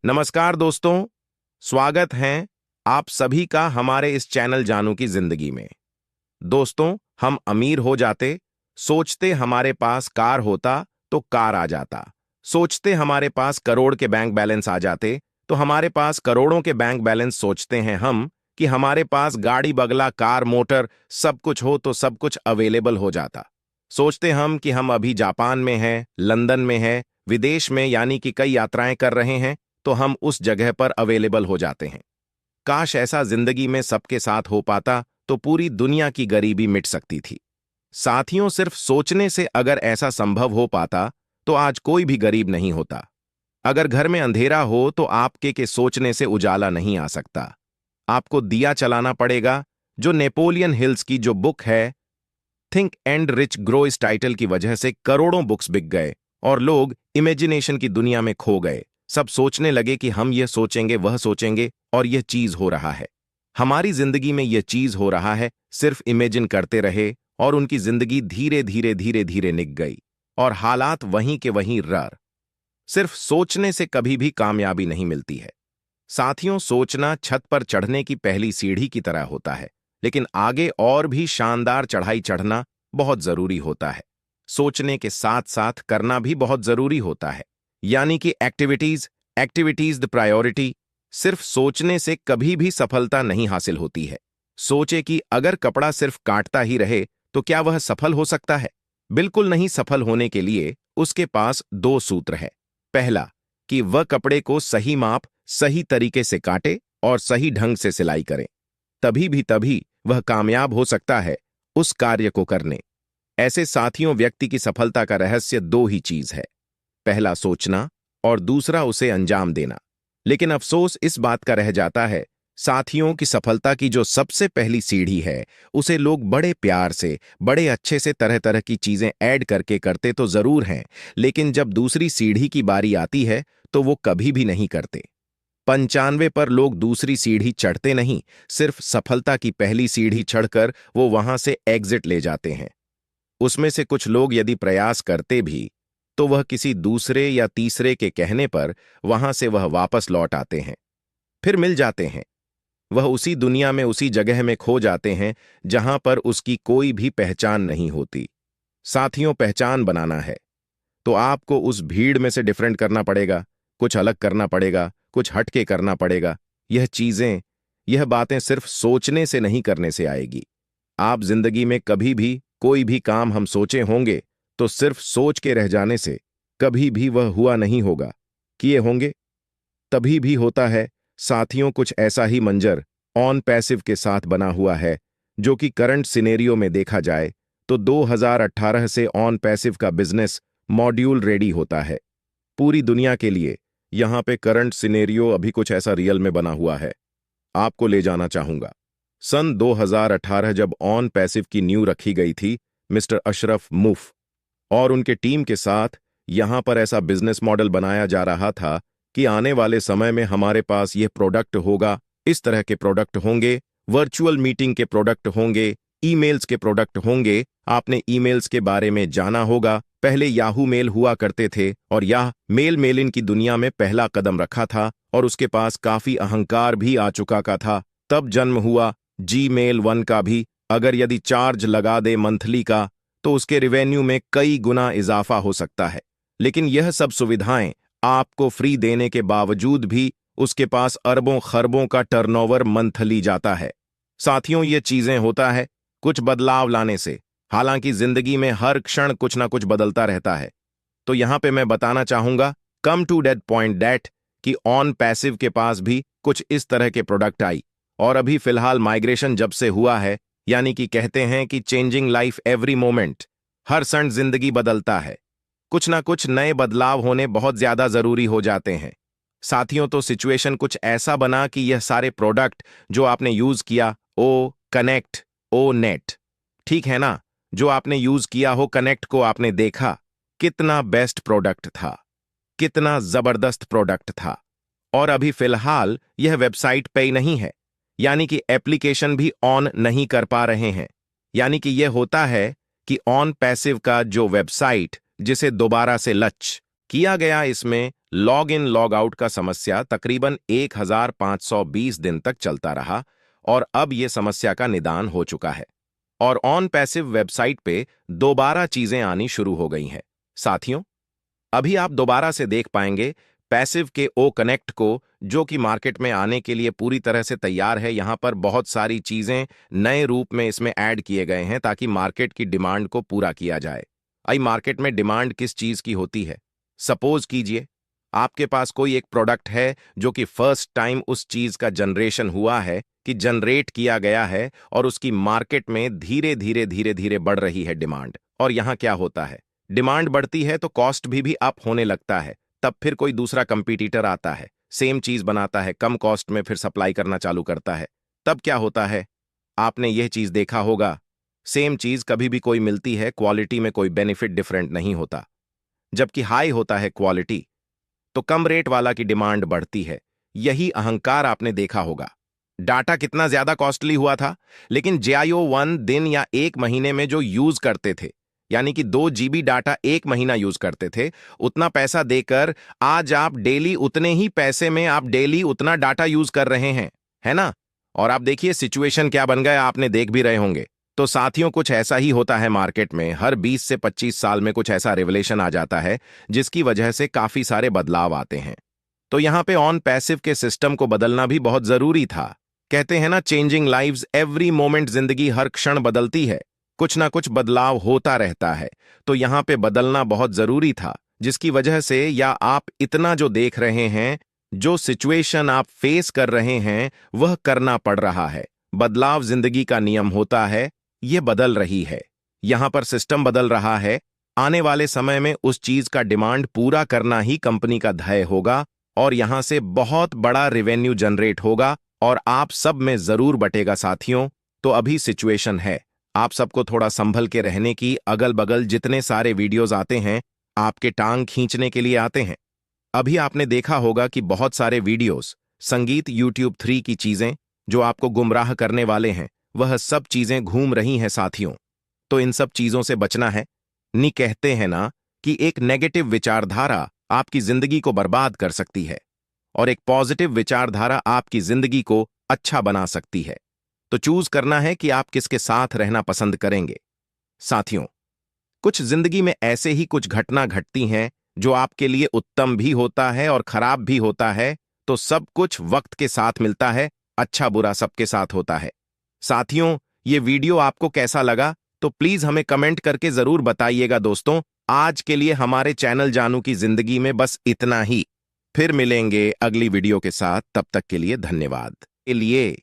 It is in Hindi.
नमस्कार दोस्तों, स्वागत है आप सभी का हमारे इस चैनल जानू की जिंदगी में। दोस्तों, हम अमीर हो जाते, सोचते हमारे पास कार होता तो कार आ जाता, सोचते हमारे पास करोड़ के बैंक बैलेंस आ जाते तो हमारे पास करोड़ों के बैंक बैलेंस, सोचते हैं हम कि हमारे पास गाड़ी बंगला कार मोटर सब कुछ हो तो सब कुछ अवेलेबल हो जाता। सोचते हम कि हम अभी जापान में हैं, लंदन में हैं, विदेश में, यानी कि कई यात्राएं कर रहे हैं, तो हम उस जगह पर अवेलेबल हो जाते हैं। काश ऐसा जिंदगी में सबके साथ हो पाता तो पूरी दुनिया की गरीबी मिट सकती थी। साथियों, सिर्फ सोचने से अगर ऐसा संभव हो पाता तो आज कोई भी गरीब नहीं होता। अगर घर में अंधेरा हो तो आपके के सोचने से उजाला नहीं आ सकता। आपको दिया चलाना पड़ेगा। जो नेपोलियन हिल्स की जो बुक है थिंक एंड रिच ग्रो, इस टाइटल की वजह से करोड़ों बुक्स बिक गए और लोग इमेजिनेशन की दुनिया में खो गए। सब सोचने लगे कि हम ये सोचेंगे, वह सोचेंगे, और यह चीज हो रहा है। हमारी जिंदगी में यह चीज हो रहा है। सिर्फ इमेजिन करते रहे और उनकी जिंदगी धीरे धीरे धीरे धीरे निक गई और हालात वहीं के वहीं रह। सिर्फ सोचने से कभी भी कामयाबी नहीं मिलती है। साथियों, सोचना छत पर चढ़ने की पहली सीढ़ी की तरह होता है, लेकिन आगे और भी शानदार चढ़ाई चढ़ना बहुत जरूरी होता है। सोचने के साथ साथ करना भी बहुत जरूरी होता है, यानी कि एक्टिविटीज द प्रायोरिटी। सिर्फ सोचने से कभी भी सफलता नहीं हासिल होती है। सोचे कि अगर कपड़ा सिर्फ काटता ही रहे तो क्या वह सफल हो सकता है? बिल्कुल नहीं। सफल होने के लिए उसके पास दो सूत्र है। पहला, कि वह कपड़े को सही माप, सही तरीके से काटे और सही ढंग से सिलाई करे। तभी वह कामयाब हो सकता है उस कार्य को करने। ऐसे साथियों, व्यक्ति की सफलता का रहस्य दो ही चीज है। पहला सोचना और दूसरा उसे अंजाम देना। लेकिन अफसोस इस बात का रह जाता है साथियों की सफलता की जो सबसे पहली सीढ़ी है उसे लोग बड़े प्यार से, बड़े अच्छे से तरह तरह की चीजें ऐड करके करते तो जरूर हैं, लेकिन जब दूसरी सीढ़ी की बारी आती है तो वो कभी भी नहीं करते। 95 पर लोग दूसरी सीढ़ी चढ़ते नहीं, सिर्फ सफलता की पहली सीढ़ी चढ़कर वो वहां से एग्जिट ले जाते हैं। उसमें से कुछ लोग यदि प्रयास करते भी तो वह किसी दूसरे या तीसरे के कहने पर वहां से वह वापस लौट आते हैं, फिर मिल जाते हैं। वह उसी दुनिया में, उसी जगह में खो जाते हैं जहां पर उसकी कोई भी पहचान नहीं होती। साथियों, पहचान बनाना है तो आपको उस भीड़ में से डिफरेंट करना पड़ेगा, कुछ अलग करना पड़ेगा, कुछ हटके करना पड़ेगा। यह बातें सिर्फ सोचने से नहीं, करने से आएगी। आप जिंदगी में कभी भी कोई भी काम हम सोचे होंगे तो सिर्फ सोच के रह जाने से कभी भी वह हुआ नहीं होगा। किए होंगे तभी भी होता है। साथियों, कुछ ऐसा ही मंजर ऑन पैसिव के साथ बना हुआ है, जो कि करंट सिनेरियो में देखा जाए तो 2018 से ऑन पैसिव का बिजनेस मॉड्यूल रेडी होता है पूरी दुनिया के लिए। यहां पे करंट सिनेरियो अभी कुछ ऐसा रियल में बना हुआ है। आपको ले जाना चाहूंगा सन 2018, जब ऑन पैसिव की नींव रखी गई थी मिस्टर अशरफ मुफ और उनके टीम के साथ। यहां पर ऐसा बिजनेस मॉडल बनाया जा रहा था कि आने वाले समय में हमारे पास यह प्रोडक्ट होगा, इस तरह के प्रोडक्ट होंगे, वर्चुअल मीटिंग के प्रोडक्ट होंगे, ईमेल्स के प्रोडक्ट होंगे। आपने ईमेल्स के बारे में जाना होगा। पहले याहू मेल हुआ करते थे और यह मेलिन की दुनिया में पहला कदम रखा था और उसके पास काफी अहंकार भी आ चुका का था। तब जन्म हुआ जीमेल 1 का भी। अगर यदि चार्ज लगा दे मंथली का तो उसके रिवेन्यू में कई गुना इजाफा हो सकता है। लेकिन यह सब सुविधाएं आपको फ्री देने के बावजूद भी उसके पास अरबों खरबों का टर्नओवर मंथली जाता है। साथियों, ये चीजें होता है कुछ बदलाव लाने से। हालांकि जिंदगी में हर क्षण कुछ ना कुछ बदलता रहता है। तो यहां पे मैं बताना चाहूंगा, come to date point date, कि ऑन पैसिव के पास भी कुछ इस तरह के प्रोडक्ट आई और अभी फिलहाल माइग्रेशन जब से हुआ है, यानी कि कहते हैं कि चेंजिंग लाइफ एवरी मोमेंट, हर क्षण जिंदगी बदलता है। कुछ ना कुछ नए बदलाव होने बहुत ज्यादा जरूरी हो जाते हैं। साथियों, तो सिचुएशन कुछ ऐसा बना कि यह सारे प्रोडक्ट जो आपने यूज किया, ओ कनेक्ट, ओ नेट, ठीक है ना, जो आपने यूज किया हो कनेक्ट को आपने देखा कितना बेस्ट प्रोडक्ट था, कितना जबरदस्त प्रोडक्ट था। और अभी फिलहाल यह वेबसाइट पे ही नहीं है, यानी कि एप्लीकेशन भी ऑन नहीं कर पा रहे हैं। यानी कि यह होता है कि ऑन पैसिव का जो वेबसाइट, जिसे दोबारा से किया गया। इसमें लॉग इन लॉग आउट का समस्या तकरीबन 1520 दिन तक चलता रहा और अब यह समस्या का निदान हो चुका है और ऑन पैसिव वेबसाइट पे दोबारा चीजें आनी शुरू हो गई हैं। साथियों, अभी आप दोबारा से देख पाएंगे पैसिव के ओ कनेक्ट को, जो कि मार्केट में आने के लिए पूरी तरह से तैयार है। यहां पर बहुत सारी चीजें नए रूप में इसमें ऐड किए गए हैं ताकि मार्केट की डिमांड को पूरा किया जाए। आई मार्केट में डिमांड किस चीज की होती है? सपोज कीजिए आपके पास कोई एक प्रोडक्ट है जो कि फर्स्ट टाइम उस चीज का जनरेशन हुआ है, कि जनरेट किया गया है और उसकी मार्केट में धीरे धीरे धीरे धीरे बढ़ रही है डिमांड। और यहां क्या होता है, डिमांड बढ़ती है तो कॉस्ट भी अप होने लगता है। तब फिर कोई दूसरा कंपटीटर आता है, सेम चीज बनाता है, कम कॉस्ट में फिर सप्लाई करना चालू करता है। तब क्या होता है, आपने यह चीज देखा होगा, सेम चीज कभी भी कोई मिलती है, क्वालिटी में कोई बेनिफिट डिफरेंट नहीं होता। जबकि हाई होता है क्वालिटी तो कम रेट वाला की डिमांड बढ़ती है। यही अहंकार आपने देखा होगा। डाटा कितना ज्यादा कॉस्टली हुआ था, लेकिन JIO 1 दिन या एक महीने में जो यूज करते थे, यानी कि 2 GB डाटा एक महीना यूज करते थे, उतना पैसा देकर आज आप डेली उतने ही पैसे में आप डेली उतना डाटा यूज कर रहे हैं, है ना? और आप देखिए सिचुएशन क्या बन गया, आपने देख भी रहे होंगे। तो साथियों, कुछ ऐसा ही होता है मार्केट में। हर 20 से 25 साल में कुछ ऐसा रेवलेशन आ जाता है जिसकी वजह से काफी सारे बदलाव आते हैं। तो यहां पे ऑन पैसिव के सिस्टम को बदलना भी बहुत जरूरी था। कहते हैं ना, चेंजिंग लाइव्स एवरी मोमेंट, जिंदगी हर क्षण बदलती है, कुछ ना कुछ बदलाव होता रहता है। तो यहां पे बदलना बहुत जरूरी था, जिसकी वजह से या आप इतना जो देख रहे हैं, जो सिचुएशन आप फेस कर रहे हैं, वह करना पड़ रहा है। बदलाव जिंदगी का नियम होता है, ये बदल रही है। यहां पर सिस्टम बदल रहा है। आने वाले समय में उस चीज का डिमांड पूरा करना ही कंपनी का ध्येय होगा और यहां से बहुत बड़ा रेवेन्यू जनरेट होगा और आप सब में जरूर बटेगा साथियों। तो अभी सिचुएशन है, आप सबको थोड़ा संभल के रहने की। अगल बगल जितने सारे वीडियोस आते हैं, आपके टांग खींचने के लिए आते हैं। अभी आपने देखा होगा कि बहुत सारे वीडियोस संगीत YouTube 3 की चीजें जो आपको गुमराह करने वाले हैं, वह सब चीजें घूम रही हैं साथियों। तो इन सब चीजों से बचना है। नहीं कहते हैं ना कि एक नेगेटिव विचारधारा आपकी जिंदगी को बर्बाद कर सकती है और एक पॉजिटिव विचारधारा आपकी जिंदगी को अच्छा बना सकती है। तो चूज करना है कि आप किसके साथ रहना पसंद करेंगे। साथियों, कुछ जिंदगी में ऐसे ही कुछ घटना घटती हैं जो आपके लिए उत्तम भी होता है और खराब भी होता है। तो सब कुछ वक्त के साथ मिलता है, अच्छा बुरा सबके साथ होता है। साथियों, ये वीडियो आपको कैसा लगा तो प्लीज हमें कमेंट करके जरूर बताइएगा। दोस्तों, आज के लिए हमारे चैनल जानू की जिंदगी में बस इतना ही। फिर मिलेंगे अगली वीडियो के साथ, तब तक के लिए धन्यवाद के लिए।